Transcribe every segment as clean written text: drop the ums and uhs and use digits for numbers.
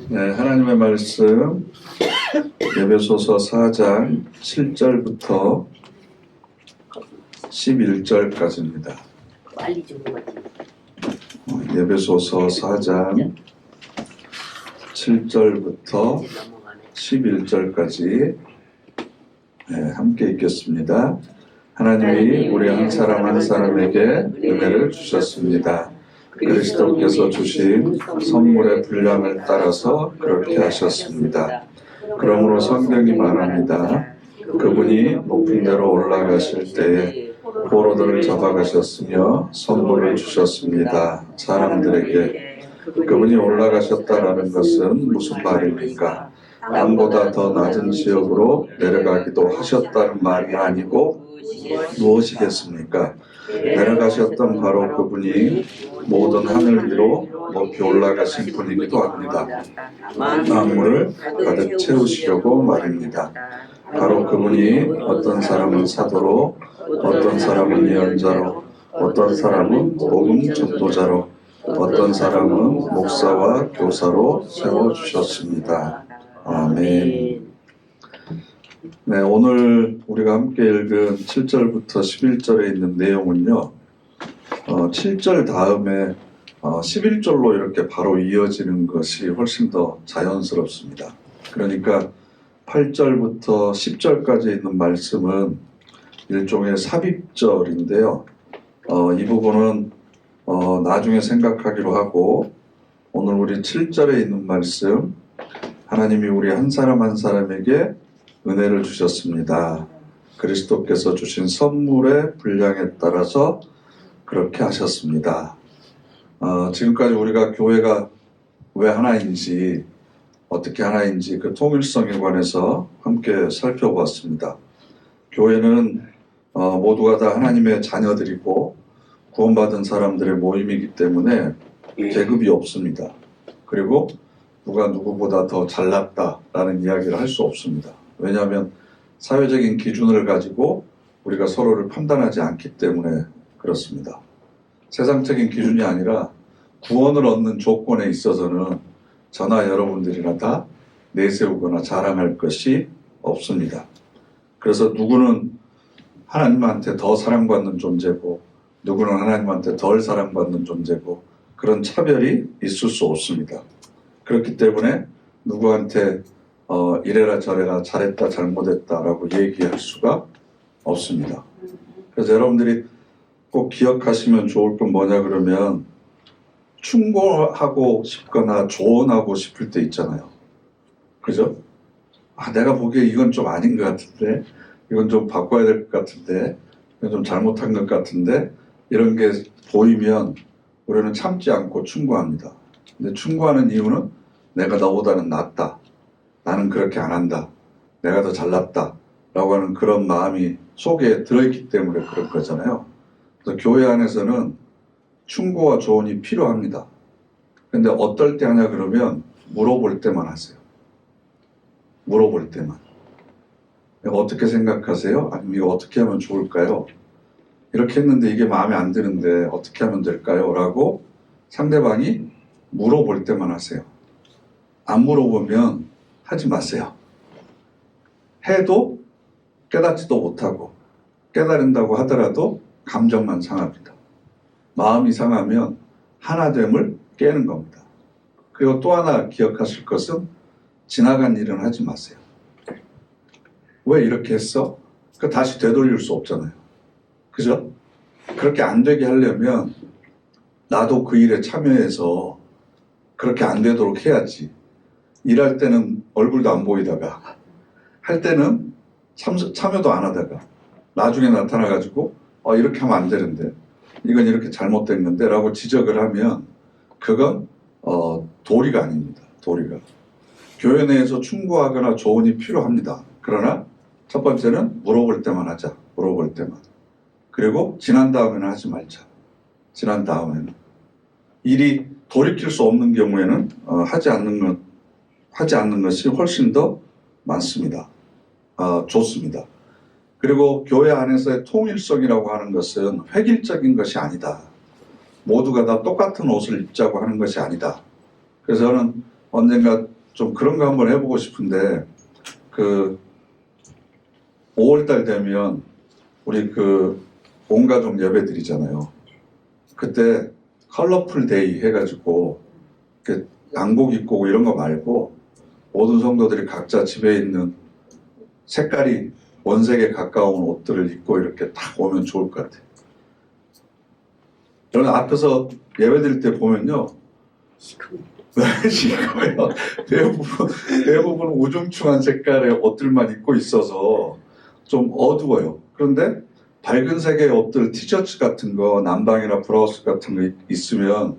네, 하나님의 말씀 에베소서 4장 7절부터 11절까지입니다. 빨리 좀 해봤지. 에베소서 4장 7절부터 11절까지 함께 읽겠습니다. 하나님이 우리 한 사람 한 사람에게 은혜를 주셨습니다. 그리스도께서 주신 선물의 분량을 따라서 그렇게 하셨습니다. 그러므로 성경이 말합니다. 그분이 높은 데로 올라가실 때에 포로들을 잡아가셨으며 선물을 주셨습니다. 사람들에게. 그분이 올라가셨다라는 것은 무슨 말입니까? 땅보다 더 낮은 지역으로 내려가기도 하셨다는 말이 아니고 무엇이겠습니까? 내려가셨던 바로 그분이 모든 하늘 위로 높이 올라가신 분이기도 합니다. 만물을 가득 채우시려고 말입니다. 바로 그분이 어떤 사람은 사도로, 어떤 사람은 예언자로, 어떤 사람은 복음 전도자로, 어떤 사람은 목사와 교사로 세워주셨습니다. 아멘. 네, 오늘 우리가 함께 읽은 7절부터 11절에 있는 내용은요, 7절 다음에 11절로 이렇게 바로 이어지는 것이 훨씬 더 자연스럽습니다. 그러니까 8절부터 10절까지 있는 말씀은 일종의 삽입절인데요. 이 부분은 나중에 생각하기로 하고, 오늘 우리 7절에 있는 말씀, 하나님이 우리 한 사람 한 사람에게 은혜를 주셨습니다. 그리스도께서 주신 선물의 분량에 따라서 그렇게 하셨습니다. 지금까지 우리가 교회가 왜 하나인지, 어떻게 하나인지 그 통일성에 관해서 함께 살펴보았습니다. 교회는 모두가 다 하나님의 자녀들이고 구원받은 사람들의 모임이기 때문에 계급이 없습니다. 그리고 누가 누구보다 더 잘났다라는 이야기를 할 수 없습니다. 왜냐하면 사회적인 기준을 가지고 우리가 서로를 판단하지 않기 때문에 그렇습니다. 세상적인 기준이 아니라 구원을 얻는 조건에 있어서는 저나 여러분들이나 다 내세우거나 자랑할 것이 없습니다. 그래서 누구는 하나님한테 더 사랑받는 존재고 누구는 하나님한테 덜 사랑받는 존재고 그런 차별이 있을 수 없습니다. 그렇기 때문에 누구한테 이래라 저래라 잘했다 잘못했다라고 얘기할 수가 없습니다. 그래서 여러분들이 꼭 기억하시면 좋을 건 뭐냐 그러면 충고하고 싶거나 조언하고 싶을 때 있잖아요. 그죠? 내가 보기에 이건 좀 아닌 것 같은데, 이건 좀 바꿔야 될 것 같은데, 이건 좀 잘못한 것 같은데, 이런 게 보이면 우리는 참지 않고 충고합니다. 근데 충고하는 이유는 내가 너보다는 낫다. 나는 그렇게 안 한다. 내가 더 잘났다. 라고 하는 그런 마음이 속에 들어있기 때문에 그런 거잖아요. 그래서 교회 안에서는 충고와 조언이 필요합니다. 근데 어떨 때 하냐 그러면 물어볼 때만 하세요. 물어볼 때만. 이거 어떻게 생각하세요? 아니면 이거 어떻게 하면 좋을까요? 이렇게 했는데 이게 마음에 안 드는데 어떻게 하면 될까요? 라고 상대방이 물어볼 때만 하세요. 안 물어보면 하지 마세요. 해도 깨닫지도 못하고 깨달은다고 하더라도 감정만 상합니다. 마음이 상하면 하나됨을 깨는 겁니다. 그리고 또 하나 기억하실 것은 지나간 일은 하지 마세요. 왜 이렇게 했어? 그 다시 되돌릴 수 없잖아요. 그죠? 그렇게 안 되게 하려면 나도 그 일에 참여해서 그렇게 안 되도록 해야지. 일할 때는 얼굴도 안 보이다가 할 때는 참여도 안 하다가 나중에 나타나가지고 이렇게 하면 안 되는데 이건 이렇게 잘못된 건데 라고 지적을 하면 그건 도리가 아닙니다. 도리가. 교회 내에서 충고하거나 조언이 필요합니다. 그러나 첫 번째는 물어볼 때만 하자. 물어볼 때만. 그리고 지난 다음에는 하지 말자. 지난 다음에는. 일이 돌이킬 수 없는 경우에는 하지 않는 것이 훨씬 더 많습니다. 좋습니다. 그리고 교회 안에서의 통일성이라고 하는 것은 획일적인 것이 아니다. 모두가 다 똑같은 옷을 입자고 하는 것이 아니다. 그래서 저는 언젠가 좀 그런 거 한번 해보고 싶은데 그 5월달 되면 우리 그 온가족 예배 드리잖아요. 그때 컬러풀 데이 해가지고 이렇게 양복 입고 오고 이런 거 말고 모든 성도들이 각자 집에 있는 색깔이 원색에 가까운 옷들을 입고 이렇게 딱 오면 좋을 것 같아요. 저는 앞에서 예배 드릴 때 보면요. 시커매요. 대부분 우중충한 색깔의 옷들만 입고 있어서 좀 어두워요. 그런데 밝은 색의 옷들, 티셔츠 같은 거, 남방이나 브라우스 같은 거 있으면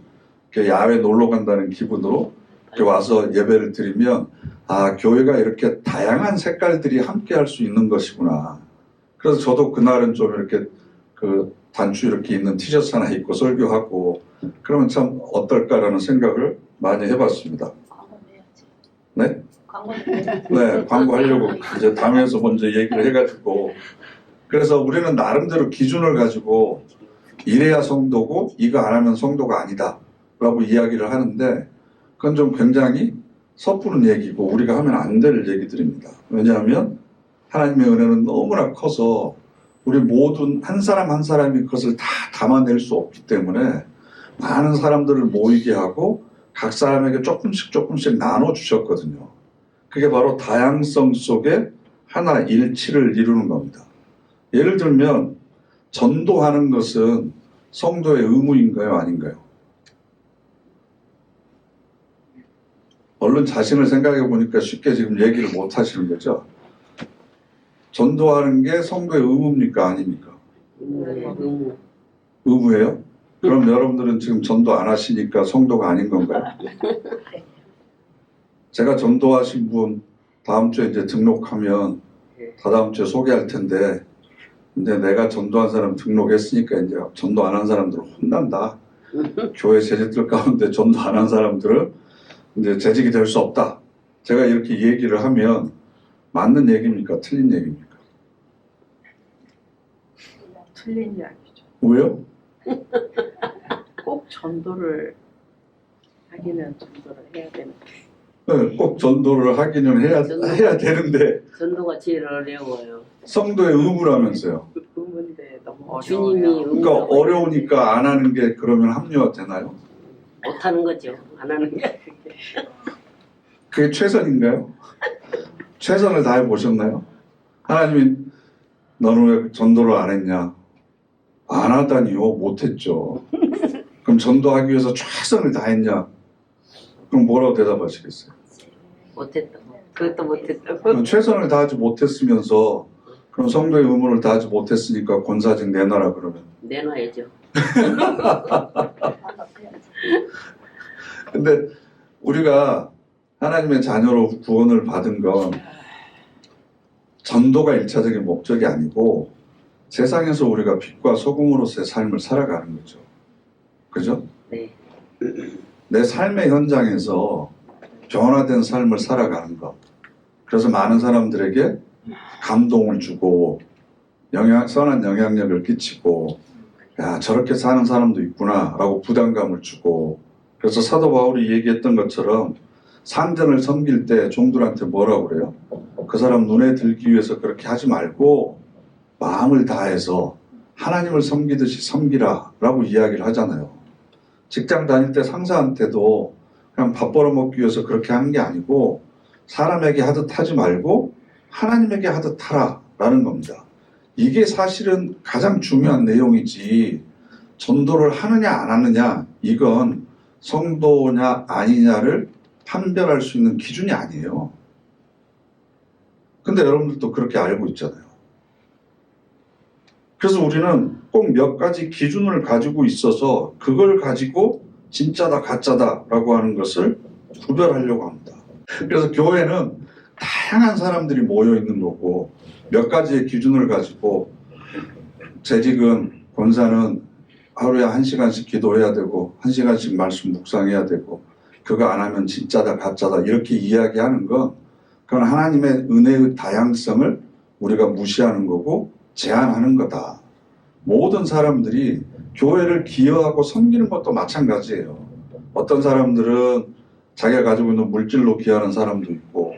이렇게 야외 놀러 간다는 기분으로 이렇게 와서 예배를 드리면 아, 교회가 이렇게 다양한 색깔들이 함께 할 수 있는 것이구나. 그래서 저도 그날은 좀 이렇게 그 단추 이렇게 있는 티셔츠 하나 입고 설교하고 그러면 참 어떨까라는 생각을 많이 해봤습니다. 네? 네, 광고하려고 이제 당에서 먼저 얘기를 해가지고 그래서 우리는 나름대로 기준을 가지고 이래야 성도고 이거 안 하면 성도가 아니다 라고 이야기를 하는데 그건 좀 굉장히 섣부른 얘기고 우리가 하면 안 될 얘기들입니다. 왜냐하면 하나님의 은혜는 너무나 커서 우리 모든 한 사람 한 사람이 그것을 다 담아낼 수 없기 때문에 많은 사람들을 모이게 하고 각 사람에게 조금씩 나눠주셨거든요. 그게 바로 다양성 속에 하나 일치를 이루는 겁니다. 예를 들면 전도하는 것은 성도의 의무인가요? 아닌가요? 얼른 자신을 생각해 보니까 쉽게 지금 얘기를 못 하시는 거죠. 전도하는 게 성도의 의무입니까? 아닙니까? 의무예요? 그럼 여러분들은 지금 전도 안 하시니까 성도가 아닌 건가요? 제가 전도하신 분 다음 주에 이제 등록하면 다다음 주에 소개할 텐데 근데 내가 전도한 사람 등록했으니까 이제 전도 안 한 사람들은 혼난다. 교회 재직들 가운데 전도 안 한 사람들은 이제 재직이 될 수 없다. 제가 이렇게 얘기를 하면 맞는 얘기입니까? 틀린 얘기입니까? 틀린 이야기죠. 왜요? 꼭 전도를 하기는 전도를 해야 되는. 네, 꼭 전도를 하기는 해야 되는데 전도가 제일 어려워요. 성도의 의무라면서요. 의문인데 너무 어려워요. 주님이 그러니까 어려우니까 안 하는 게 그러면 합리화 되나요? 못하는 거죠. 안 하는 게. 그게 최선인가요? 최선을 다해 보셨나요? 하나님이 너는 왜 전도를 안 했냐? 안 하다니요? 못했죠. 그럼 전도하기 위해서 최선을 다했냐? 그럼 뭐라고 대답하시겠어요? 못했다. 그것도 못했다. 그럼 최선을 다하지 못했으면서 그럼 성도의 의무를 다하지 못했으니까 권사직 내놔라 그러면 내놔야죠. 근데 우리가 하나님의 자녀로 구원을 받은 건 전도가 일차적인 목적이 아니고 세상에서 우리가 빛과 소금으로서의 삶을 살아가는 거죠. 그죠? 네. 내 삶의 현장에서 변화된 삶을 살아가는 것. 그래서 많은 사람들에게 감동을 주고 선한 영향력을 끼치고 야 저렇게 사는 사람도 있구나 라고 부담감을 주고 그래서 사도 바울이 얘기했던 것처럼 상전을 섬길 때 종들한테 뭐라고 그래요? 그 사람 눈에 들기 위해서 그렇게 하지 말고 마음을 다해서 하나님을 섬기듯이 섬기라 라고 이야기를 하잖아요. 직장 다닐 때 상사한테도 그냥 밥 벌어먹기 위해서 그렇게 하는 게 아니고 사람에게 하듯 하지 말고 하나님에게 하듯 하라 라는 겁니다. 이게 사실은 가장 중요한 내용이지 전도를 하느냐 안 하느냐 이건 성도냐 아니냐를 판별할 수 있는 기준이 아니에요. 근데 여러분들도 그렇게 알고 있잖아요. 그래서 우리는 꼭 몇 가지 기준을 가지고 있어서 그걸 가지고 진짜다 가짜다 라고 하는 것을 구별하려고 합니다. 그래서 교회는 다양한 사람들이 모여 있는 거고 몇 가지의 기준을 가지고 재직은 권사는 하루에 1시간씩 기도해야 되고 1시간씩 말씀 묵상해야 되고 그거 안 하면 진짜다 가짜다 이렇게 이야기하는 건 그건 하나님의 은혜의 다양성을 우리가 무시하는 거고 제한하는 거다. 모든 사람들이 교회를 기여하고 섬기는 것도 마찬가지예요. 어떤 사람들은 자기가 가지고 있는 물질로 기여하는 사람도 있고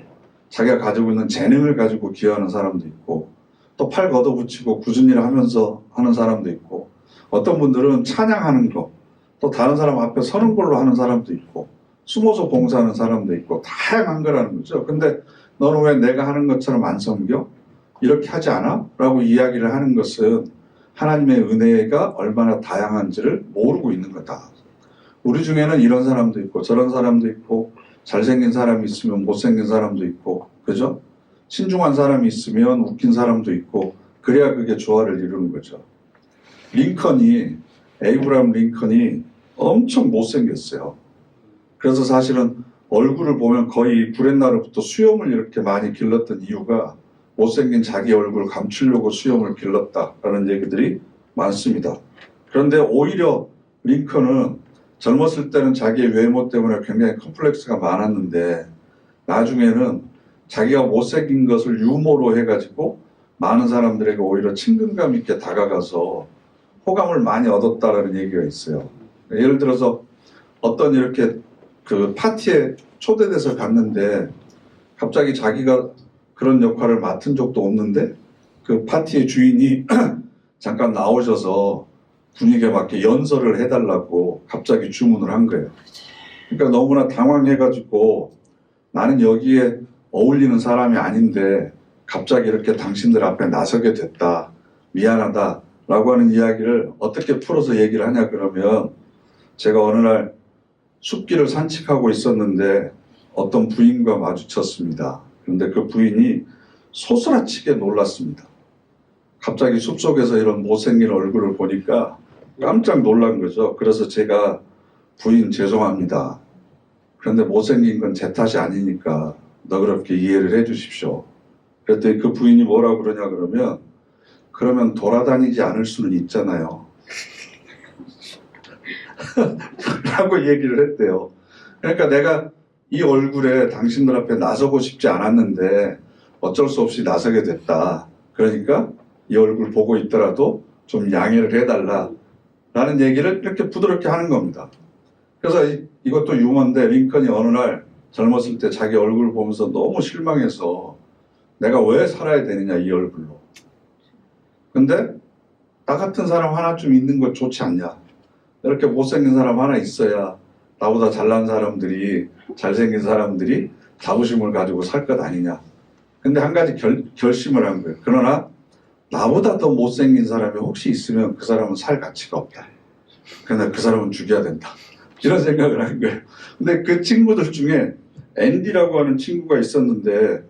자기가 가지고 있는 재능을 가지고 기여하는 사람도 있고 또 팔 걷어붙이고 굳은 일을 하면서 하는 사람도 있고 어떤 분들은 찬양하는 거 또 다른 사람 앞에 서는 걸로 하는 사람도 있고 숨어서 봉사하는 사람도 있고 다양한 거라는 거죠. 근데 너는 왜 내가 하는 것처럼 안 섬겨? 이렇게 하지 않아? 라고 이야기를 하는 것은 하나님의 은혜가 얼마나 다양한지를 모르고 있는 거다. 우리 중에는 이런 사람도 있고 저런 사람도 있고 잘생긴 사람이 있으면 못생긴 사람도 있고 그죠? 신중한 사람이 있으면 웃긴 사람도 있고 그래야 그게 조화를 이루는 거죠. 에이브라함 링컨이 엄청 못생겼어요. 그래서 사실은 얼굴을 보면 거의 구렛나루부터 수염을 이렇게 많이 길렀던 이유가 못생긴 자기 얼굴을 감추려고 수염을 길렀다라는 얘기들이 많습니다. 그런데 오히려 링컨은 젊었을 때는 자기의 외모 때문에 굉장히 컴플렉스가 많았는데 나중에는 자기가 못생긴 것을 유머로 해가지고 많은 사람들에게 오히려 친근감 있게 다가가서 호감을 많이 얻었다라는 얘기가 있어요. 예를 들어서 어떤 이렇게 그 파티에 초대돼서 갔는데 갑자기 자기가 그런 역할을 맡은 적도 없는데 그 파티의 주인이 잠깐 나오셔서 분위기에 맞게 연설을 해달라고 갑자기 주문을 한 거예요. 그러니까 너무나 당황해가지고 나는 여기에 어울리는 사람이 아닌데 갑자기 이렇게 당신들 앞에 나서게 됐다. 미안하다. 라고 하는 이야기를 어떻게 풀어서 얘기를 하냐 그러면 제가 어느 날 숲길을 산책하고 있었는데 어떤 부인과 마주쳤습니다. 그런데 그 부인이 소스라치게 놀랐습니다. 갑자기 숲속에서 이런 못생긴 얼굴을 보니까 깜짝 놀란 거죠. 그래서 제가 부인 죄송합니다. 그런데 못생긴 건 제 탓이 아니니까 너그럽게 이해를 해 주십시오. 그랬더니 그 부인이 뭐라고 그러냐 그러면 그러면 돌아다니지 않을 수는 있잖아요. 라고 얘기를 했대요. 그러니까 내가 이 얼굴에 당신들 앞에 나서고 싶지 않았는데 어쩔 수 없이 나서게 됐다. 그러니까 이 얼굴 보고 있더라도 좀 양해를 해달라. 라는 얘기를 이렇게 부드럽게 하는 겁니다. 그래서 이것도 유머인데 링컨이 어느 날 젊었을 때 자기 얼굴을 보면서 너무 실망해서 내가 왜 살아야 되느냐 이 얼굴로. 근데 나 같은 사람 하나쯤 있는 것 좋지 않냐. 이렇게 못생긴 사람 하나 있어야 나보다 잘난 사람들이 잘생긴 사람들이 자부심을 가지고 살 것 아니냐. 근데 한 가지 결심을 한 거예요. 그러나 나보다 더 못생긴 사람이 혹시 있으면 그 사람은 살 가치가 없다. 그러나 그 사람은 죽여야 된다. 이런 생각을 한 거예요. 근데 그 친구들 중에 앤디라고 하는 친구가 있었는데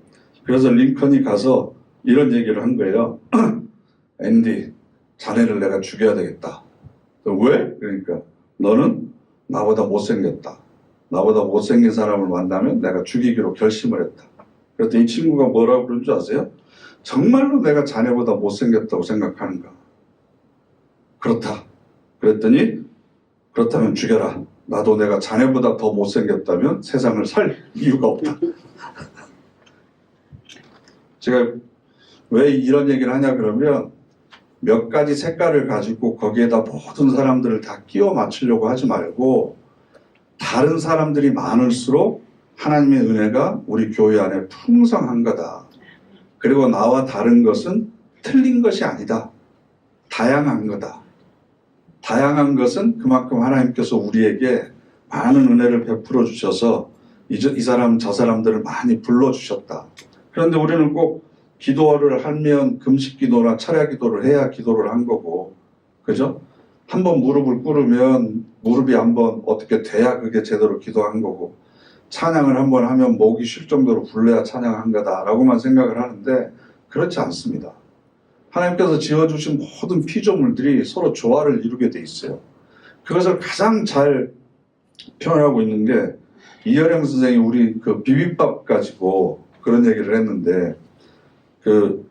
그래서 링컨이 가서 이런 얘기를 한 거예요. 앤디, 자네를 내가 죽여야 되겠다. 왜? 그러니까 너는 나보다 못생겼다. 나보다 못생긴 사람을 만나면 내가 죽이기로 결심을 했다. 그랬더니 이 친구가 뭐라고 그런 줄 아세요? 정말로 내가 자네보다 못생겼다고 생각하는가? 그렇다. 그랬더니 그렇다면 죽여라. 나도 내가 자네보다 더 못생겼다면 세상을 살 이유가 없다. 제가 왜 이런 얘기를 하냐 그러면 몇 가지 색깔을 가지고 거기에다 모든 사람들을 다 끼워 맞추려고 하지 말고 다른 사람들이 많을수록 하나님의 은혜가 우리 교회 안에 풍성한 거다. 그리고 나와 다른 것은 틀린 것이 아니다. 다양한 거다. 다양한 것은 그만큼 하나님께서 우리에게 많은 은혜를 베풀어 주셔서 이 사람 저 사람들을 많이 불러주셨다. 그런데 우리는 꼭 기도를 하면 금식 기도나 철야 기도를 해야 기도를 한 거고, 그죠? 한번 무릎을 꿇으면 무릎이 한번 어떻게 돼야 그게 제대로 기도한 거고, 찬양을 한번 하면 목이 쉴 정도로 불러야 찬양한 거다라고만 생각을 하는데 그렇지 않습니다. 하나님께서 지어주신 모든 피조물들이 서로 조화를 이루게 돼 있어요. 그것을 가장 잘 표현하고 있는 게 이여령 선생이 우리 그 비빔밥 가지고 그런 얘기를 했는데 그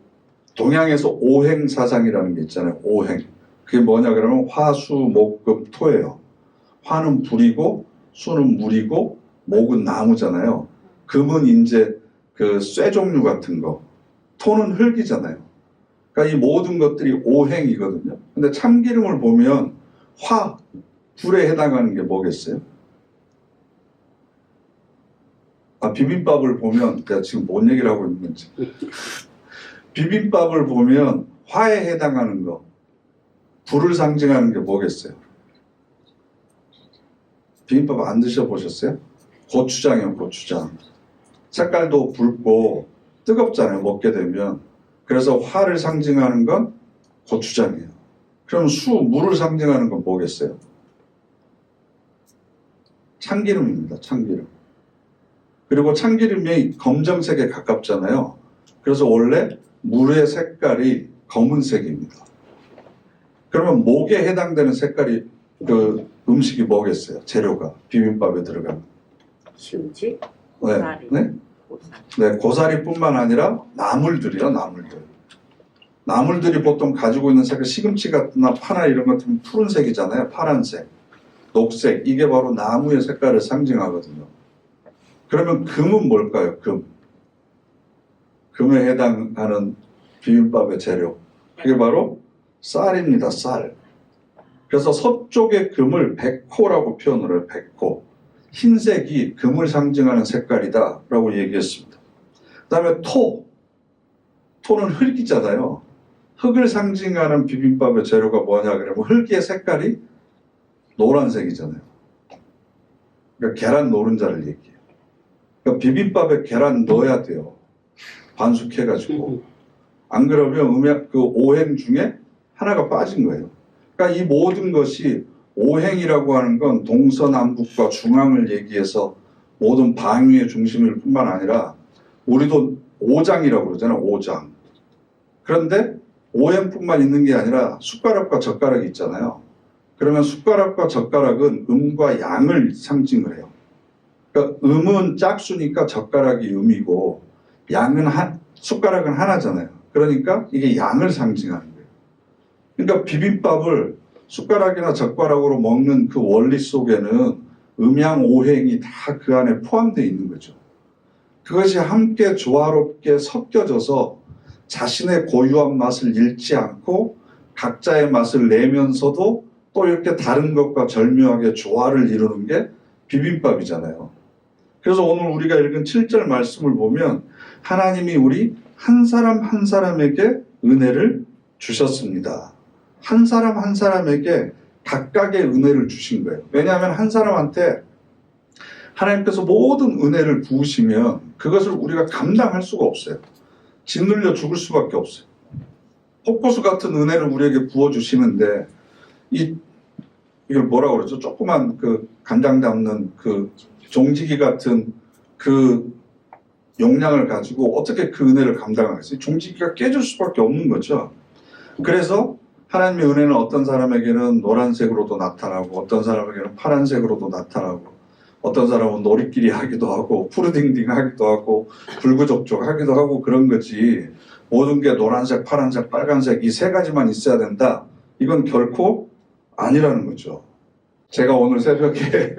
동양에서 오행사상이라는 게 있잖아요. 오행. 그게 뭐냐 그러면 화, 수, 목, 금, 토예요. 화는 불이고 수는 물이고 목은 나무잖아요. 금은 이제 그 쇠 종류 같은 거. 토는 흙이잖아요. 그러니까 이 모든 것들이 오행이거든요. 근데 참기름을 보면 화, 불에 해당하는 게 뭐겠어요? 비빔밥을 보면 내가 지금 뭔 얘기를 하고 있는 건지. 비빔밥을 보면 화에 해당하는 거, 불을 상징하는 게 뭐겠어요? 비빔밥 안 드셔보셨어요? 고추장이요, 고추장. 색깔도 붉고 뜨겁잖아요, 먹게 되면. 그래서 화를 상징하는 건 고추장이에요. 그럼 물을 상징하는 건 뭐겠어요? 참기름입니다, 참기름. 그리고 참기름이 검정색에 가깝잖아요. 그래서 원래 물의 색깔이 검은색입니다. 그러면 목에 해당되는 색깔이 그 음식이 뭐겠어요? 재료가 비빔밥에 들어가는. 시금치? 네, 고사리. 네? 고사리. 네, 고사리뿐만 아니라 나물들이요, 나물들. 나물들이 보통 가지고 있는 색깔, 시금치 같은 파나 이런 것들은 푸른색이잖아요. 파란색, 녹색. 이게 바로 나무의 색깔을 상징하거든요. 그러면 금은 뭘까요? 금. 금에 해당하는 비빔밥의 재료. 그게 바로 쌀입니다. 쌀. 그래서 서쪽의 금을 백호라고 표현을 해요. 백호. 흰색이 금을 상징하는 색깔이다 라고 얘기했습니다. 그 다음에 토는 흙이잖아요. 흙을 상징하는 비빔밥의 재료가 뭐냐 그러면 흙의 색깔이 노란색이잖아요. 그러니까 계란 노른자를 얘기해요. 그러니까 비빔밥에 계란 넣어야 돼요. 반숙해가지고. 안 그러면 그 오행 중에 하나가 빠진 거예요. 그러니까 이 모든 것이 오행이라고 하는 건 동서남북과 중앙을 얘기해서 모든 방위의 중심일 뿐만 아니라 우리도 오장이라고 그러잖아요. 오장. 그런데 오행뿐만 있는 게 아니라 숟가락과 젓가락이 있잖아요. 그러면 숟가락과 젓가락은 음과 양을 상징을 해요. 그러니까 음은 짝수니까 젓가락이 음이고 양은 숟가락은 하나잖아요. 그러니까 이게 양을 상징하는 거예요. 그러니까 비빔밥을 숟가락이나 젓가락으로 먹는 그 원리 속에는 음양 오행이 다 그 안에 포함되어 있는 거죠. 그것이 함께 조화롭게 섞여져서 자신의 고유한 맛을 잃지 않고 각자의 맛을 내면서도 또 이렇게 다른 것과 절묘하게 조화를 이루는 게 비빔밥이잖아요. 그래서 오늘 우리가 읽은 7절 말씀을 보면 하나님이 우리 한 사람 한 사람에게 은혜를 주셨습니다. 한 사람 한 사람에게 각각의 은혜를 주신 거예요. 왜냐하면 한 사람한테 하나님께서 모든 은혜를 부으시면 그것을 우리가 감당할 수가 없어요. 짓눌려 죽을 수밖에 없어요. 폭포수 같은 은혜를 우리에게 부어주시는데 이걸 뭐라고 그러죠? 조그만 그 간장 담는 그 종지기 같은 그 용량을 가지고 어떻게 그 은혜를 감당하겠어요? 종지기가 깨질 수밖에 없는 거죠. 그래서 하나님의 은혜는 어떤 사람에게는 노란색으로도 나타나고 어떤 사람에게는 파란색으로도 나타나고 어떤 사람은 놀이끼리 하기도 하고 푸르딩딩 하기도 하고 불구족족 하기도 하고 그런 거지 모든 게 노란색, 파란색, 빨간색 이 세 가지만 있어야 된다. 이건 결코 아니라는 거죠. 제가 오늘 새벽에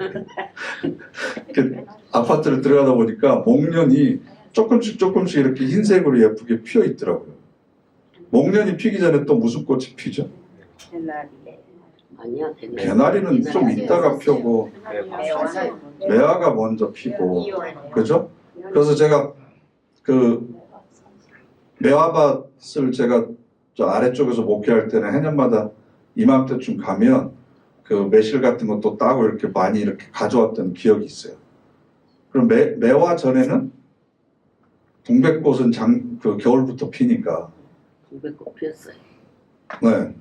그 아파트를 들어가다 보니까 목련이 조금씩 이렇게 흰색으로 예쁘게 피어 있더라고요. 목련이 피기 전에 또 무슨 꽃이 피죠? 아니야, 개나리는 좀 있다가 펴고 매화가 먼저 피고 그죠? 그래서 제가 그 매화밭을 제가 저 아래쪽에서 목회할 때는 해년마다 이맘때쯤 가면 그 매실 같은 것도 따고 이렇게 많이 이렇게 가져왔던 기억이 있어요. 그럼 매화 전에는 동백꽃은 그 겨울부터 피니까. 동백꽃 피었어요. 네.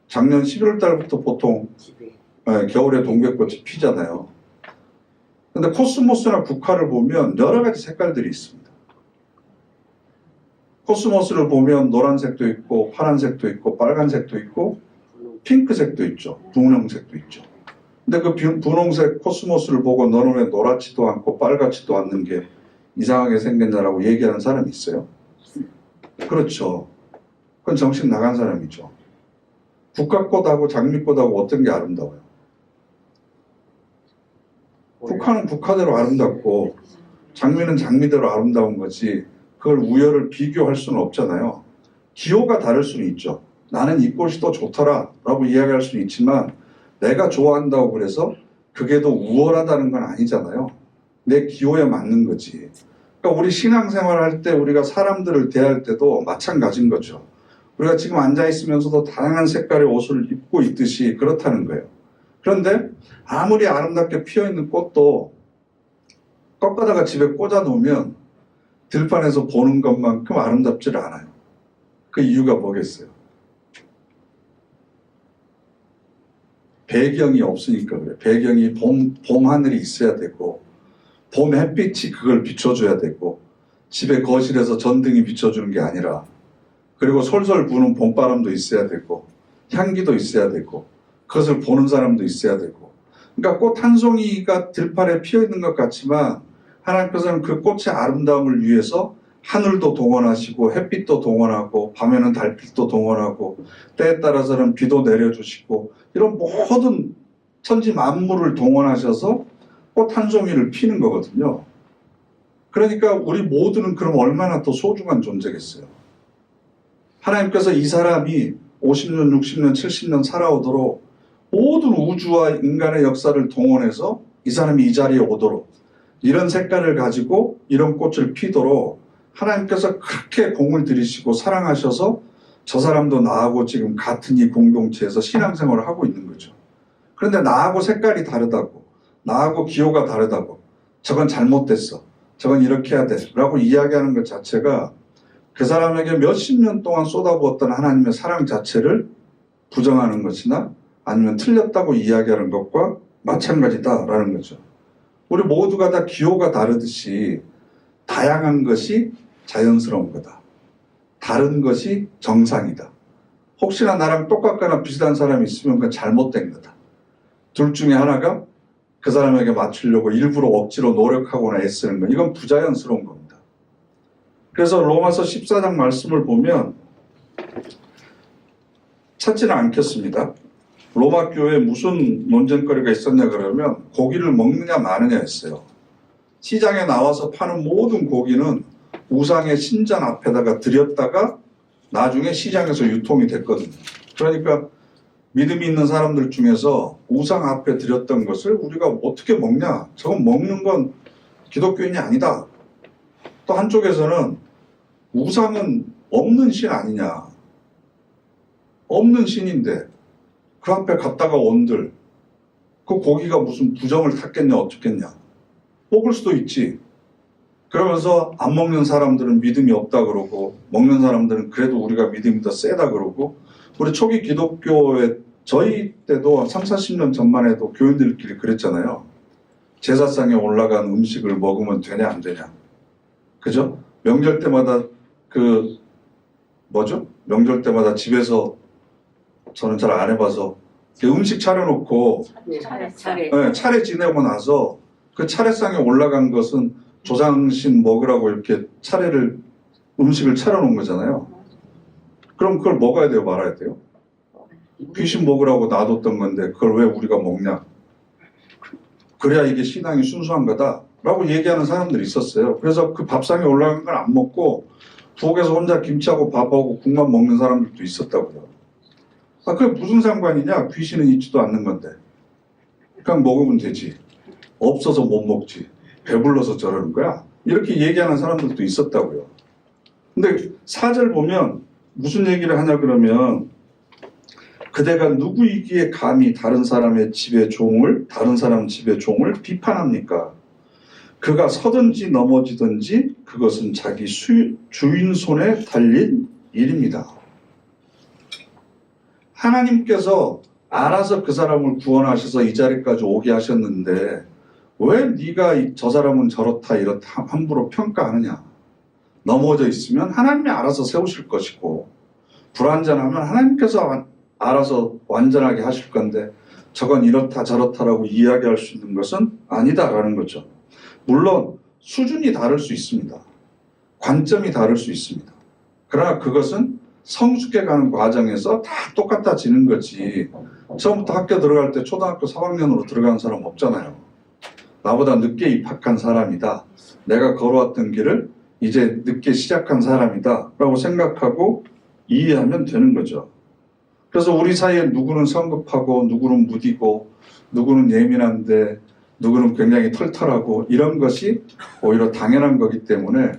작년 11월 달부터 보통 집에. 네, 겨울에 동백꽃이 피잖아요. 근데 코스모스나 국화를 보면 여러 가지 색깔들이 있습니다. 코스모스를 보면 노란색도 있고 파란색도 있고 빨간색도 있고 핑크색도 있죠. 분홍색도 있죠. 근데 그 분홍색 코스모스를 보고 너는 왜 노랗지도 않고 빨갛지도 않는 게 이상하게 생겼냐라고 얘기하는 사람이 있어요. 그렇죠. 그건 정신 나간 사람이죠. 국화꽃하고 장미꽃하고 어떤 게 아름다워요? 국화는 국화대로 아름답고 장미는 장미대로 아름다운 거지 그걸 우열을 비교할 수는 없잖아요. 기호가 다를 수는 있죠. 나는 이 꽃이 더 좋더라 라고 이야기할 수는 있지만 내가 좋아한다고 그래서 그게 더 우월하다는 건 아니잖아요. 내 기호에 맞는 거지. 그러니까 우리 신앙생활 할 때 우리가 사람들을 대할 때도 마찬가지인 거죠. 우리가 지금 앉아 있으면서도 다양한 색깔의 옷을 입고 있듯이 그렇다는 거예요. 그런데 아무리 아름답게 피어있는 꽃도 꺾어다가 집에 꽂아 놓으면 들판에서 보는 것만큼 아름답지를 않아요. 그 이유가 뭐겠어요? 배경이 없으니까 그래요. 배경이 봄 하늘이 있어야 되고, 봄 햇빛이 그걸 비춰줘야 되고, 집에 거실에서 전등이 비춰주는 게 아니라, 그리고 솔솔 부는 봄바람도 있어야 되고, 향기도 있어야 되고, 그것을 보는 사람도 있어야 되고. 그러니까 꽃 한 송이가 들판에 피어 있는 것 같지만, 하나님께서는 그 꽃의 아름다움을 위해서 하늘도 동원하시고 햇빛도 동원하고 밤에는 달빛도 동원하고 때에 따라서는 비도 내려주시고 이런 모든 천지 만물을 동원하셔서 꽃 한 송이를 피는 거거든요. 그러니까 우리 모두는 그럼 얼마나 더 소중한 존재겠어요. 하나님께서 이 사람이 50년, 60년, 70년 살아오도록 모든 우주와 인간의 역사를 동원해서 이 사람이 이 자리에 오도록 이런 색깔을 가지고 이런 꽃을 피도록 하나님께서 그렇게 공을 들이시고 사랑하셔서 저 사람도 나하고 지금 같은 이 공동체에서 신앙생활을 하고 있는 거죠. 그런데 나하고 색깔이 다르다고, 나하고 기호가 다르다고, 저건 잘못됐어, 저건 이렇게 해야 돼 라고 이야기하는 것 자체가 그 사람에게 몇십 년 동안 쏟아부었던 하나님의 사랑 자체를 부정하는 것이나 아니면 틀렸다고 이야기하는 것과 마찬가지다라는 거죠. 우리 모두가 다 기호가 다르듯이 다양한 것이 자연스러운 거다. 다른 것이 정상이다. 혹시나 나랑 똑같거나 비슷한 사람이 있으면 그건 잘못된 거다. 둘 중에 하나가 그 사람에게 맞추려고 일부러 억지로 노력하거나 애쓰는 것, 이건 부자연스러운 겁니다. 그래서 로마서 14장 말씀을 보면 찾지는 않겠습니다. 로마 교회에 무슨 논쟁거리가 있었냐 그러면 고기를 먹느냐 마느냐 했어요. 시장에 나와서 파는 모든 고기는 우상의 신전 앞에다가 들였다가 나중에 시장에서 유통이 됐거든요. 그러니까 믿음이 있는 사람들 중에서 우상 앞에 들였던 것을 우리가 어떻게 먹냐? 저건 먹는 건 기독교인이 아니다. 또 한쪽에서는 우상은 없는 신 아니냐? 없는 신인데 그 앞에 갔다가 온들 그 고기가 무슨 부정을 탔겠냐 어떻겠냐? 먹을 수도 있지. 그러면서 안 먹는 사람들은 믿음이 없다 그러고 먹는 사람들은 그래도 우리가 믿음이 더 세다 그러고 우리 초기 기독교에 저희 때도 30-40년 전만 해도 교인들끼리 그랬잖아요. 제사상에 올라간 음식을 먹으면 되냐 안 되냐. 그죠? 명절 때마다 명절 때마다 집에서 저는 잘 안 해봐서 음식 차려놓고 차례 지내고 나서 그 차례상에 올라간 것은 조상신 먹으라고 이렇게 음식을 차려놓은 거잖아요. 그럼 그걸 먹어야 돼요, 말아야 돼요? 귀신 먹으라고 놔뒀던 건데 그걸 왜 우리가 먹냐? 그래야 이게 신앙이 순수한 거다라고 얘기하는 사람들이 있었어요. 그래서 그 밥상에 올라간 걸 안 먹고 부엌에서 혼자 김치하고 밥하고 국만 먹는 사람들도 있었다고요. 그게 무슨 상관이냐? 귀신은 있지도 않는 건데. 그냥 먹으면 되지. 없어서 못 먹지. 배불러서 저러는 거야. 이렇게 얘기하는 사람들도 있었다고요. 근데 4절 보면 무슨 얘기를 하냐 그러면 그대가 누구이기에 감히 다른 사람 집의 종을 비판합니까? 그가 서든지 넘어지든지 그것은 자기 주인 손에 달린 일입니다. 하나님께서 알아서 그 사람을 구원하셔서 이 자리까지 오게 하셨는데 왜 네가 저 사람은 저렇다 이렇다 함부로 평가하느냐. 넘어져 있으면 하나님이 알아서 세우실 것이고 불완전하면 하나님께서 알아서 완전하게 하실 건데 저건 이렇다 저렇다라고 이야기할 수 있는 것은 아니다라는 거죠. 물론 수준이 다를 수 있습니다. 관점이 다를 수 있습니다. 그러나 그것은 성숙해 가는 과정에서 다 똑같아지는 거지. 처음부터 학교 들어갈 때 초등학교 3학년으로 들어가는 사람 없잖아요. 나보다 늦게 입학한 사람이다. 내가 걸어왔던 길을 이제 늦게 시작한 사람이다 라고 생각하고 이해하면 되는 거죠. 그래서 우리 사이에 누구는 성급하고 누구는 무디고 누구는 예민한데 누구는 굉장히 털털하고 이런 것이 오히려 당연한 거기 때문에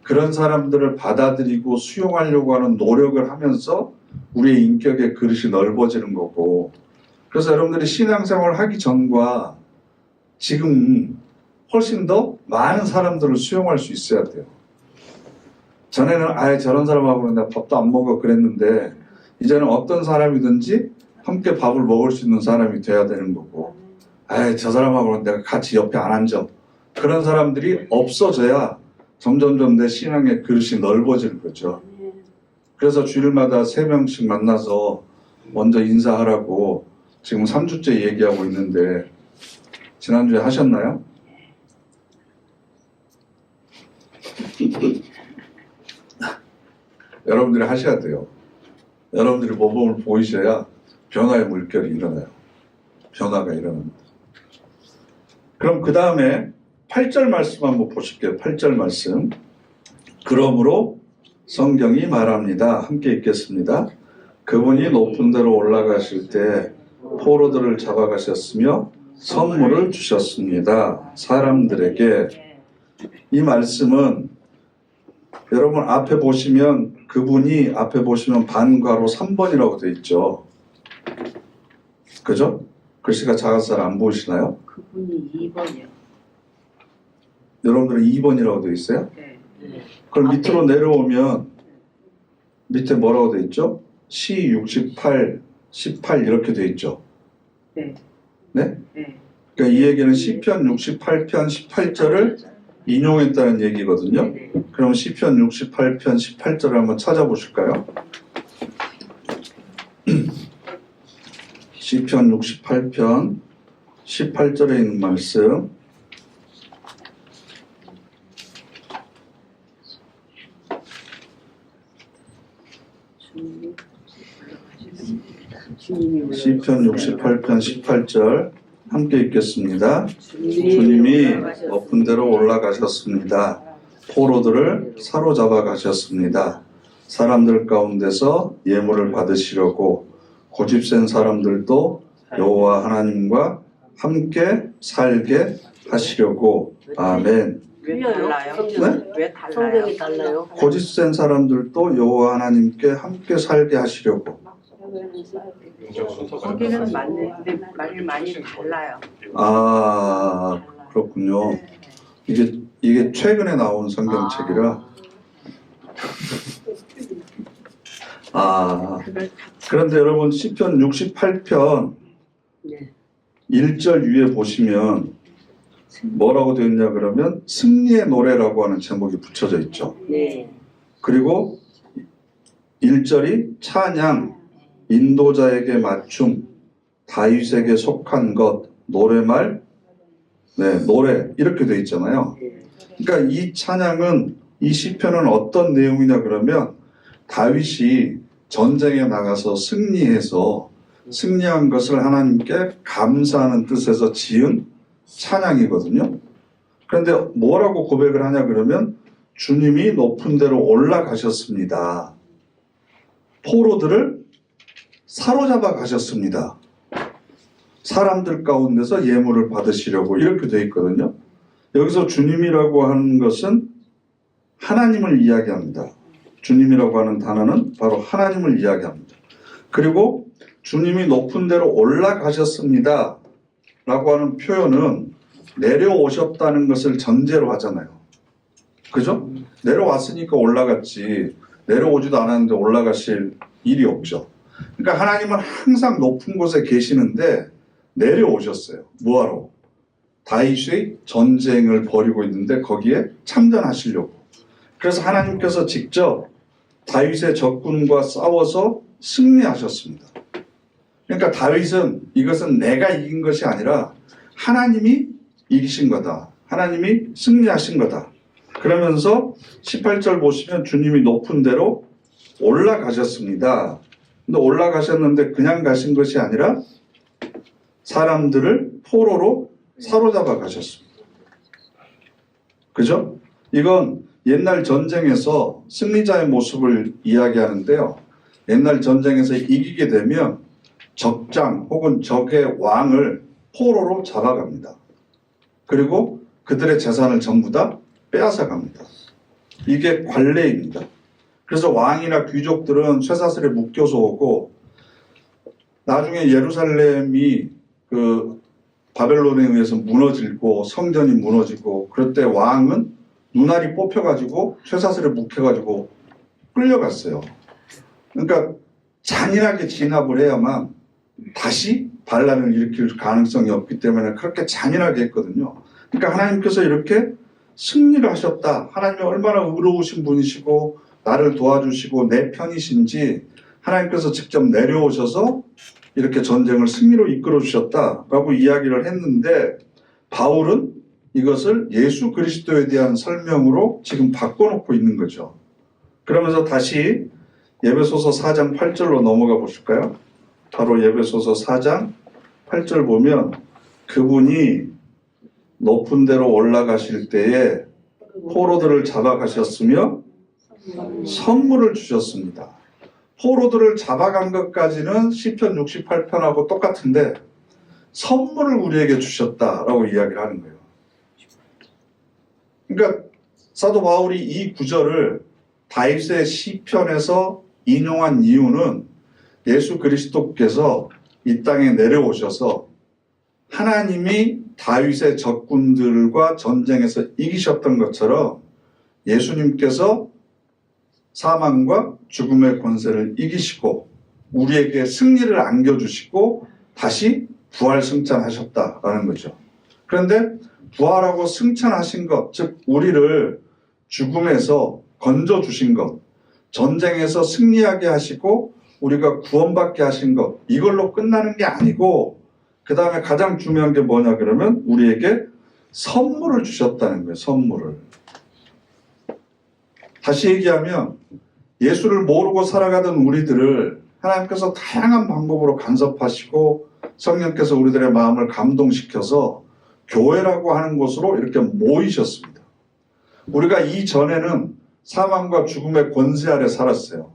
그런 사람들을 받아들이고 수용하려고 하는 노력을 하면서 우리의 인격의 그릇이 넓어지는 거고 그래서 여러분들이 신앙생활을 하기 전과 지금 훨씬 더 많은 사람들을 수용할 수 있어야 돼요. 전에는 아예 저런 사람하고는 내가 밥도 안 먹어 그랬는데 이제는 어떤 사람이든지 함께 밥을 먹을 수 있는 사람이 돼야 되는 거고 아예 저 사람하고는 내가 같이 옆에 안 앉아 그런 사람들이 없어져야 점점점 내 신앙의 그릇이 넓어지는 거죠. 그래서 주일마다 3명씩 만나서 먼저 인사하라고 지금 3주째 얘기하고 있는데 지난주에 하셨나요? 여러분들이 하셔야 돼요. 여러분들이 모범을 보이셔야 변화의 물결이 일어나요. 변화가 일어납니다. 그럼 그 다음에 8절 말씀 한번 보실게요. 8절 말씀. 그러므로 성경이 말합니다. 함께 읽겠습니다. 그분이 높은 데로 올라가실 때 포로들을 잡아가셨으며 선물을 주셨습니다. 사람들에게. 이 말씀은 여러분 앞에 보시면 그분이 앞에 보시면 반괄호 3번이라고 되어 있죠. 그죠? 글씨가 작아서 잘 안 보이시나요? 그분이 2번이요. 여러분들은 2번이라고 되어 있어요? 네. 그럼 밑으로 내려오면 밑에 뭐라고 되어 있죠? 시 68, 18 이렇게 되어 있죠. 네. 네? 네. 그러니까 이 얘기는 시편 68편 18절을 인용했다는 얘기거든요. 네. 그럼 시편 68편 18절을 한번 찾아보실까요? 시편 68편 18절에 있는 말씀. 시편 68편 18절 함께 읽겠습니다. 주님이 높은 데로 올라가셨습니다. 포로들을 사로잡아 가셨습니다. 사람들 가운데서 예물을 받으시려고 고집센 사람들도 여호와 하나님과 함께 살게 하시려고. 아멘. 왜 달라요? 네? 왜 달라요? 성경이 달라요. 고집센 사람들도 여호와 하나님께 함께 살게 하시려고. 거기는 맞는데 말이 많이 달라요. 아, 그렇군요. 이게 최근에 나온 성경책이라. 그런데 여러분 시편 68편 네. 1절 위에 보시면 뭐라고 되어 있냐 그러면 승리의 노래라고 하는 제목이 붙여져 있죠. 네. 그리고 1절이 찬양, 인도자에게 맞춤, 다윗에게 속한 것, 노래말, 노래 이렇게 되어 있잖아요. 그러니까 이 찬양은 이 시편은 어떤 내용이냐 그러면 다윗이 전쟁에 나가서 승리한 것을 하나님께 감사하는 뜻에서 지은 찬양이거든요. 그런데 뭐라고 고백을 하냐 그러면 주님이 높은 데로 올라가셨습니다. 포로들을 사로잡아 가셨습니다. 사람들 가운데서 예물을 받으시려고 이렇게 되어 있거든요. 여기서 주님이라고 하는 것은 하나님을 이야기합니다. 주님이라고 하는 단어는 바로 하나님을 이야기합니다. 그리고 주님이 높은 데로 올라가셨습니다 라고 하는 표현은 내려오셨다는 것을 전제로 하잖아요. 그죠? 내려왔으니까 올라갔지 내려오지도 않았는데 올라가실 일이 없죠. 그러니까 하나님은 항상 높은 곳에 계시는데 내려오셨어요. 뭐하러? 다윗의 전쟁을 벌이고 있는데 거기에 참전하시려고. 그래서 하나님께서 직접 다윗의 적군과 싸워서 승리하셨습니다. 그러니까 다윗은 이것은 내가 이긴 것이 아니라 하나님이 이기신 거다. 하나님이 승리하신 거다. 그러면서 18절 보시면 주님이 높은 데로 올라가셨습니다. 근데 올라가셨는데 그냥 가신 것이 아니라 사람들을 포로로 사로잡아 가셨습니다. 그죠? 이건 옛날 전쟁에서 승리자의 모습을 이야기하는데요. 옛날 전쟁에서 이기게 되면 적장 혹은 적의 왕을 포로로 잡아갑니다. 그리고 그들의 재산을 전부 다 빼앗아 갑니다. 이게 관례입니다. 그래서 왕이나 귀족들은 쇠사슬에 묶여서 오고 나중에 예루살렘이 그 바벨론에 의해서 무너지고 성전이 무너지고 그럴 때 왕은 눈알이 뽑혀가지고 쇠사슬에 묶여가지고 끌려갔어요. 그러니까 잔인하게 진압을 해야만 다시 반란을 일으킬 가능성이 없기 때문에 그렇게 잔인하게 했거든요. 그러니까 하나님께서 이렇게 승리를 하셨다. 하나님이 얼마나 의로우신 분이시고 나를 도와주시고 내 편이신지 하나님께서 직접 내려오셔서 이렇게 전쟁을 승리로 이끌어 주셨다라고 이야기를 했는데 바울은 이것을 예수 그리스도에 대한 설명으로 지금 바꿔놓고 있는 거죠. 그러면서 다시 에베소서 4장 8절로 넘어가 보실까요? 바로 에베소서 4장 8절 보면 그분이 높은 데로 올라가실 때에 포로들을 잡아가셨으며 선물을 주셨습니다. 포로들을 잡아간 것까지는 시편 68편하고 똑같은데 선물을 우리에게 주셨다라고 이야기를 하는 거예요. 그러니까 사도 바울이 이 구절을 다윗의 시편에서 인용한 이유는 예수 그리스도께서 이 땅에 내려오셔서 하나님이 다윗의 적군들과 전쟁에서 이기셨던 것처럼 예수님께서 사망과 죽음의 권세를 이기시고 우리에게 승리를 안겨주시고 다시 부활 승천하셨다라는 거죠. 그런데 부활하고 승천하신 것, 즉 우리를 죽음에서 건져주신 것, 전쟁에서 승리하게 하시고 우리가 구원받게 하신 것, 이걸로 끝나는 게 아니고 그 다음에 가장 중요한 게 뭐냐 그러면 우리에게 선물을 주셨다는 거예요. 선물을. 다시 얘기하면 예수를 모르고 살아가던 우리들을 하나님께서 다양한 방법으로 간섭하시고 성령께서 우리들의 마음을 감동시켜서 교회라고 하는 곳으로 이렇게 모이셨습니다. 우리가 이전에는 사망과 죽음의 권세 아래 살았어요.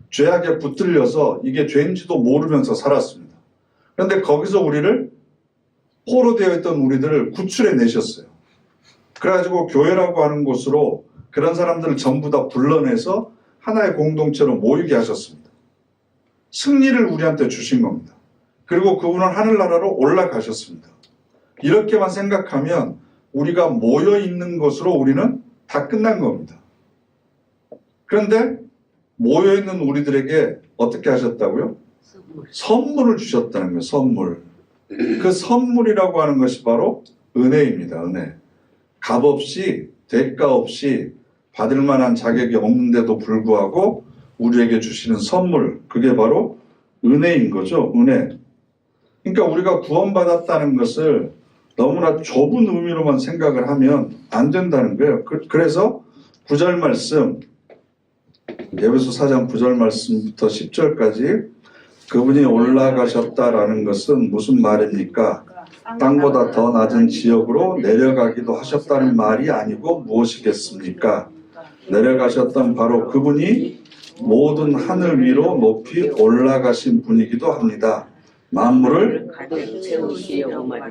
죄악에 붙들려서 이게 죄인지도 모르면서 살았습니다. 그런데 거기서 우리를 포로되어 있던 우리들을 구출해 내셨어요. 그래가지고 교회라고 하는 곳으로 그런 사람들을 전부 다 불러내서 하나의 공동체로 모이게 하셨습니다. 승리를 우리한테 주신 겁니다. 그리고 그분은 하늘나라로 올라가셨습니다. 이렇게만 생각하면 우리가 모여 있는 것으로 우리는 다 끝난 겁니다. 그런데 모여 있는 우리들에게 어떻게 하셨다고요? 선물을 주셨다는 거예요. 선물. 그 선물이라고 하는 것이 바로 은혜입니다. 은혜. 값없이 대가 없이 받을 만한 자격이 없는데도 불구하고 우리에게 주시는 선물, 그게 바로 은혜인 거죠. 은혜. 그러니까 우리가 구원받았다는 것을 너무나 좁은 의미로만 생각을 하면 안 된다는 거예요. 그래서 9절 말씀, 에베소 4장 9절 말씀부터 10절까지 그분이 올라가셨다라는 것은 무슨 말입니까? 땅보다 더 낮은 지역으로 내려가기도 하셨다는 말이 아니고 무엇이겠습니까? 내려가셨던 바로 그분이 모든 하늘 위로 높이 올라가신 분이기도 합니다. 만물을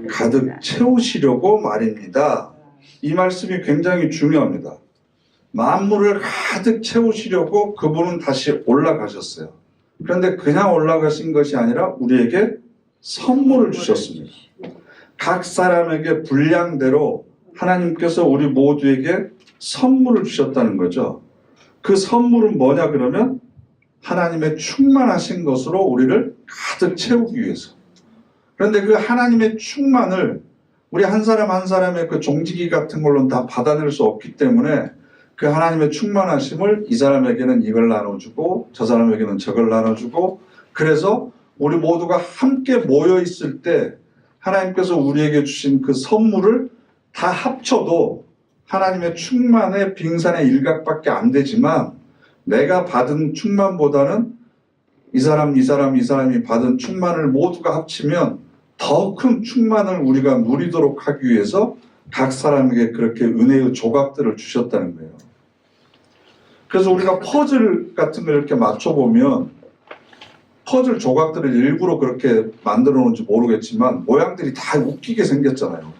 가득 채우시려고 말입니다. 이 말씀이 굉장히 중요합니다. 만물을 가득 채우시려고 그분은 다시 올라가셨어요. 그런데 그냥 올라가신 것이 아니라 우리에게 선물을 주셨습니다. 각 사람에게 분량대로 하나님께서 우리 모두에게 선물을 주셨다는 거죠. 그 선물은 뭐냐 그러면 하나님의 충만하신 것으로 우리를 가득 채우기 위해서. 그런데 그 하나님의 충만을 우리 한 사람 한 사람의 그 종지기 같은 걸로는 다 받아낼 수 없기 때문에 그 하나님의 충만하심을 이 사람에게는 이걸 나눠주고 저 사람에게는 저걸 나눠주고 그래서 우리 모두가 함께 모여 있을 때 하나님께서 우리에게 주신 그 선물을 다 합쳐도 하나님의 충만의 빙산의 일각밖에 안 되지만 내가 받은 충만보다는 이 사람이 받은 충만을 모두가 합치면 더 큰 충만을 우리가 누리도록 하기 위해서 각 사람에게 그렇게 은혜의 조각들을 주셨다는 거예요. 그래서 우리가 퍼즐 같은 걸 이렇게 맞춰보면 퍼즐 조각들을 일부러 그렇게 만들어 놓은지 모르겠지만 모양들이 다 웃기게 생겼잖아요.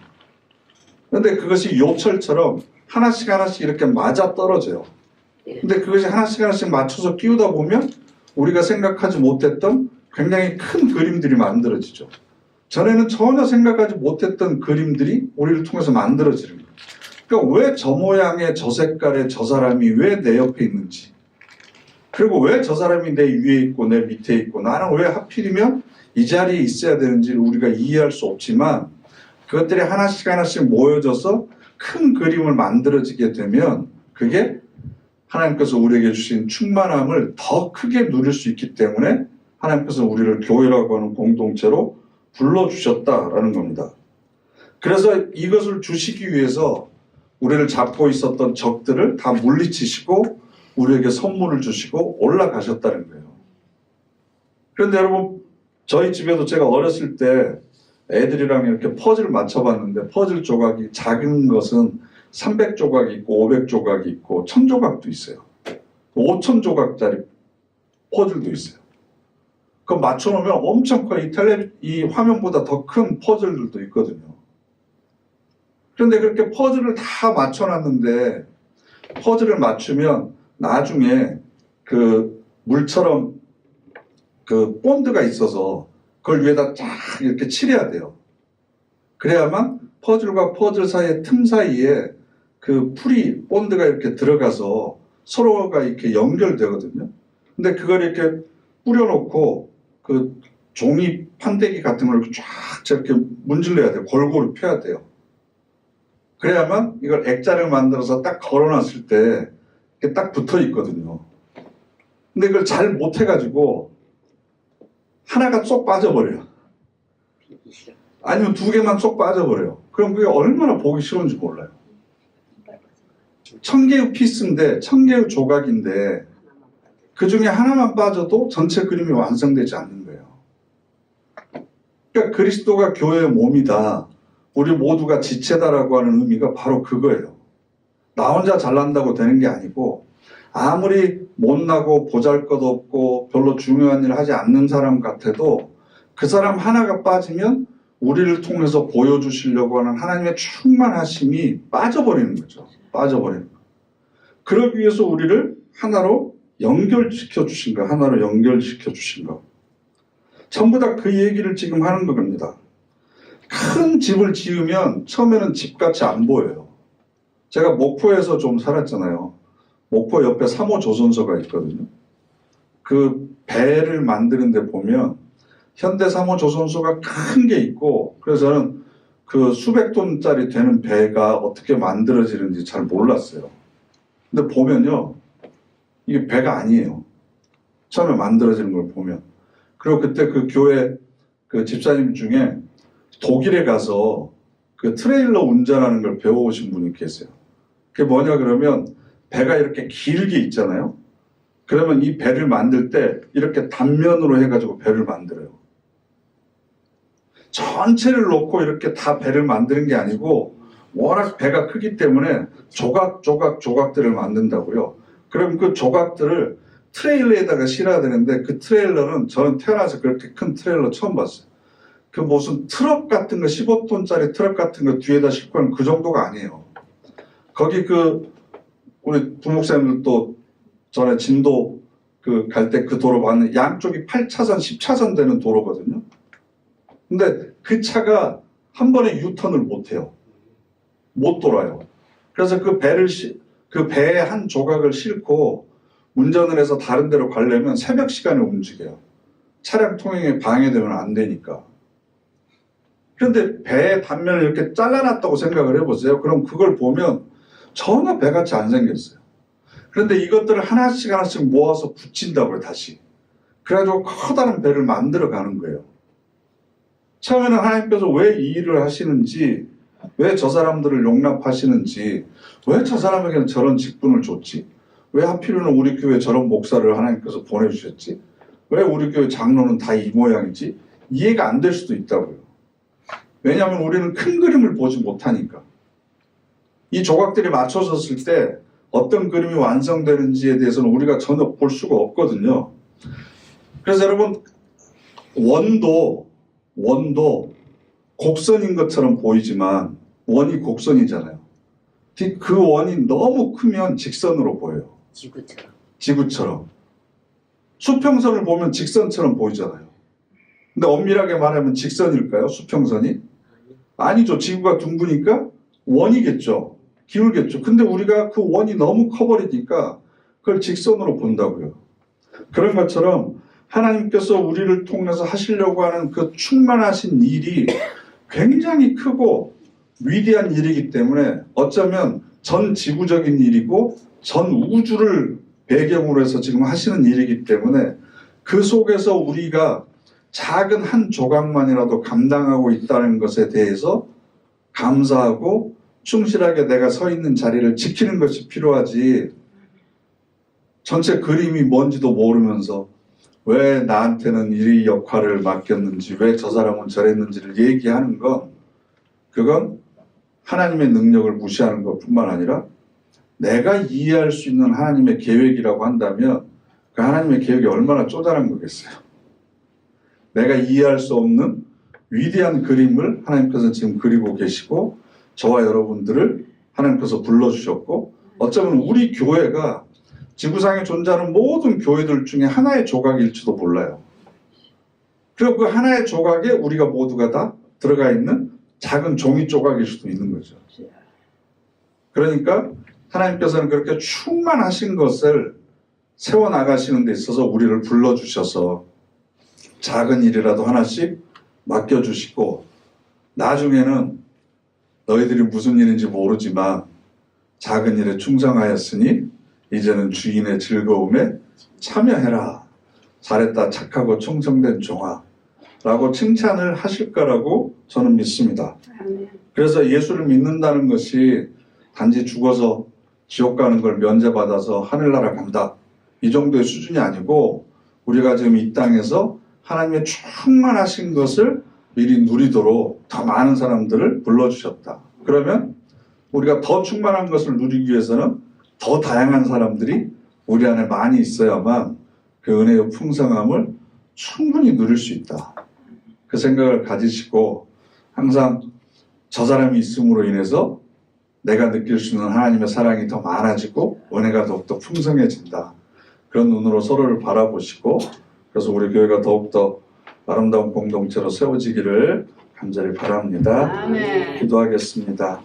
그런데 그것이 요철처럼 하나씩 하나씩 이렇게 맞아 떨어져요. 근데 그것이 하나씩 하나씩 맞춰서 끼우다 보면 우리가 생각하지 못했던 굉장히 큰 그림들이 만들어지죠. 전에는 전혀 생각하지 못했던 그림들이 우리를 통해서 만들어지는 거예요. 그러니까 왜 저 모양의 저 색깔의 저 사람이 왜 내 옆에 있는지, 그리고 왜 저 사람이 내 위에 있고 내 밑에 있고 나는 왜 하필이면 이 자리에 있어야 되는지를 우리가 이해할 수 없지만 그것들이 하나씩 하나씩 모여져서 큰 그림을 만들어지게 되면 그게 하나님께서 우리에게 주신 충만함을 더 크게 누릴 수 있기 때문에 하나님께서 우리를 교회라고 하는 공동체로 불러주셨다라는 겁니다. 그래서 이것을 주시기 위해서 우리를 잡고 있었던 적들을 다 물리치시고 우리에게 선물을 주시고 올라가셨다는 거예요. 그런데 여러분, 저희 집에도 제가 어렸을 때 애들이랑 이렇게 퍼즐 맞춰봤는데 퍼즐 조각이 작은 것은 300조각이 있고 500조각이 있고 1000조각도 있어요. 5000조각짜리 퍼즐도 있어요. 그거 맞춰놓으면 엄청 커요. 이 화면보다 더 큰 퍼즐들도 있거든요. 그런데 그렇게 퍼즐을 다 맞춰놨는데 퍼즐을 맞추면 나중에 그 물처럼 그 본드가 있어서 그걸 위에다 쫙 이렇게 칠해야 돼요. 그래야만 퍼즐과 퍼즐 사이의 틈 사이에 그 풀이 본드가 이렇게 들어가서 서로가 이렇게 연결되거든요. 근데 그걸 이렇게 뿌려놓고 그 종이 판때기 같은 걸 쫙 저렇게 문질러야 돼요. 골고루 펴야 돼요. 그래야만 이걸 액자를 만들어서 딱 걸어놨을 때 이렇게 딱 붙어 있거든요. 근데 이걸 잘 못해가지고 하나가 쏙 빠져버려요. 아니면 두 개만 쏙 빠져버려요. 그럼 그게 얼마나 보기 싫은지 몰라요. 1000개의 피스인데 1000개의 조각인데 그 중에 하나만 빠져도 전체 그림이 완성되지 않는 거예요. 그러니까 그리스도가 교회의 몸이다. 우리 모두가 지체다라고 하는 의미가 바로 그거예요. 나 혼자 잘난다고 되는 게 아니고 아무리 못나고 보잘것없고 별로 중요한 일을 하지 않는 사람 같아도 그 사람 하나가 빠지면 우리를 통해서 보여주시려고 하는 하나님의 충만하심이 빠져버리는 거죠. 빠져버리는 거. 그러기 위해서 우리를 하나로 연결시켜 주신 거, 하나로 연결시켜 주신 거. 전부 다 그 얘기를 지금 하는 겁니다. 큰 집을 지으면 처음에는 집같이 안 보여요. 제가 목포에서 좀 살았잖아요. 목포 옆에 3호 조선소가 있거든요. 그 배를 만드는 데 보면 현대 3호 조선소가 큰 게 있고 그래서 저는 그 수백 톤짜리 되는 배가 어떻게 만들어지는지 잘 몰랐어요. 근데 보면요. 이게 배가 아니에요. 처음에 만들어지는 걸 보면. 그리고 그때 그 교회 그 집사님 중에 독일에 가서 그 트레일러 운전하는 걸 배워오신 분이 계세요. 그게 뭐냐 그러면 배가 이렇게 길게 있잖아요. 그러면 이 배를 만들 때 이렇게 단면으로 해가지고 배를 만들어요. 전체를 놓고 이렇게 다 배를 만드는 게 아니고 워낙 배가 크기 때문에 조각들을 만든다고요. 그럼 그 조각들을 트레일러에다가 실어야 되는데 그 트레일러는 저는 태어나서 그렇게 큰 트레일러 처음 봤어요. 그 무슨 트럭 같은 거 15톤짜리 트럭 같은 거 뒤에다 싣고 하는 그 정도가 아니에요. 거기 그 우리 부목사님들도 전에 진도 그 갈 때 그 도로 봤는데 양쪽이 8차선 10차선 되는 도로거든요. 근데 그 차가 한 번에 유턴을 못 해요. 못 돌아요. 그래서 그 배의 한 조각을 싣고 운전을 해서 다른 데로 가려면 새벽 시간에 움직여요. 차량 통행에 방해되면 안 되니까. 그런데 배의 단면을 이렇게 잘라놨다고 생각을 해보세요. 그럼 그걸 보면 전혀 배같이 안 생겼어요. 그런데 이것들을 하나씩 하나씩 모아서 붙인다고요, 다시. 그래가지고 커다란 배를 만들어가는 거예요. 처음에는 하나님께서 왜 이 일을 하시는지, 왜 저 사람들을 용납하시는지, 왜 저 사람에게는 저런 직분을 줬지, 왜 하필이면 우리 교회 저런 목사를 하나님께서 보내주셨지, 왜 우리 교회 장로는 다 이 모양이지, 이해가 안 될 수도 있다고요. 왜냐하면 우리는 큰 그림을 보지 못하니까. 이 조각들이 맞춰졌을 때 어떤 그림이 완성되는지에 대해서는 우리가 전혀 볼 수가 없거든요. 그래서 여러분, 원도 곡선인 것처럼 보이지만 원이 곡선이잖아요. 그 원이 너무 크면 직선으로 보여요. 지구처럼. 지구처럼. 수평선을 보면 직선처럼 보이잖아요. 근데 엄밀하게 말하면 직선일까요? 수평선이? 아니죠. 지구가 둥그니까 원이겠죠. 기울겠죠. 근데 우리가 그 원이 너무 커버리니까 그걸 직선으로 본다고요. 그런 것처럼 하나님께서 우리를 통해서 하시려고 하는 그 충만하신 일이 굉장히 크고 위대한 일이기 때문에 어쩌면 전 지구적인 일이고 전 우주를 배경으로 해서 지금 하시는 일이기 때문에 그 속에서 우리가 작은 한 조각만이라도 감당하고 있다는 것에 대해서 감사하고 충실하게 내가 서 있는 자리를 지키는 것이 필요하지, 전체 그림이 뭔지도 모르면서 왜 나한테는 이 역할을 맡겼는지, 왜 저 사람은 저랬는지를 얘기하는 건, 그건 하나님의 능력을 무시하는 것뿐만 아니라 내가 이해할 수 있는 하나님의 계획이라고 한다면 그 하나님의 계획이 얼마나 쪼잔한 거겠어요. 내가 이해할 수 없는 위대한 그림을 하나님께서 지금 그리고 계시고 저와 여러분들을 하나님께서 불러주셨고, 어쩌면 우리 교회가 지구상에 존재하는 모든 교회들 중에 하나의 조각일지도 몰라요. 그리고 그 하나의 조각에 우리가 모두가 다 들어가 있는 작은 종이 조각일 수도 있는 거죠. 그러니까 하나님께서는 그렇게 충만하신 것을 세워나가시는 데 있어서 우리를 불러주셔서 작은 일이라도 하나씩 맡겨주시고, 나중에는 너희들이 무슨 일인지 모르지만 작은 일에 충성하였으니 이제는 주인의 즐거움에 참여해라. 잘했다 착하고 충성된 종아 라고 칭찬을 하실 거라고 저는 믿습니다. 그래서 예수를 믿는다는 것이 단지 죽어서 지옥 가는 걸 면제받아서 하늘나라 간다, 이 정도의 수준이 아니고, 우리가 지금 이 땅에서 하나님의 충만하신 것을 미리 누리도록 더 많은 사람들을 불러주셨다. 그러면 우리가 더 충만한 것을 누리기 위해서는 더 다양한 사람들이 우리 안에 많이 있어야만 그 은혜의 풍성함을 충분히 누릴 수 있다. 그 생각을 가지시고 항상 저 사람이 있음으로 인해서 내가 느낄 수 있는 하나님의 사랑이 더 많아지고 은혜가 더욱더 풍성해진다. 그런 눈으로 서로를 바라보시고, 그래서 우리 교회가 더욱더 아름다운 공동체로 세워지기를 간절히 바랍니다. 아멘. 기도하겠습니다.